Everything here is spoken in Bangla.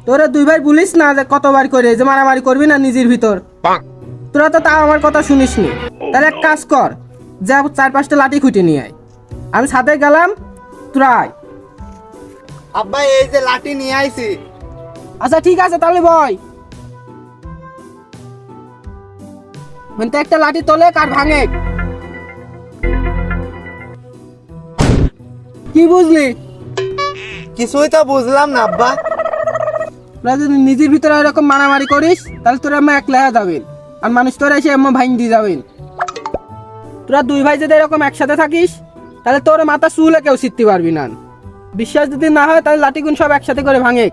তোরা দুই ভাই বলিস না যে কতবার করে যে মারামারি করবি না নিজের ভিতর। তোরা তো তাও আমার কথা শুনিস নি। তাহলে এক কাজ কর, যা 4-5টা লাঠি খুঁটে নিয়ে আয়, আমি ছাদে গেলাম, তোরা আয়। আব্বা এই যে লাঠি নিয়ে আইছি। আচ্ছা ঠিক আছে তাহলে বয়। মানে একটা লাঠি তোলে কার ভাঙে। কি বুঝলি? কিছুই তো বুঝলাম না আব্বা। তোরা যদি নিজের ভিতরে এরকম মারামারি করিস তাহলে তোরা আমার একলা যাবেন, আর মানুষ তোরা এসে এমন ভাঙ দিয়ে যাবেন। তোরা দুই ভাই যদি এরকম একসাথে থাকিস তাহলে তোর মাথা চুলে কেউ ছিটতে পারবি না। বিশ্বাস যদি না হয় তাহলে লাঠিগুন সব একসাথে করে ভাঙে।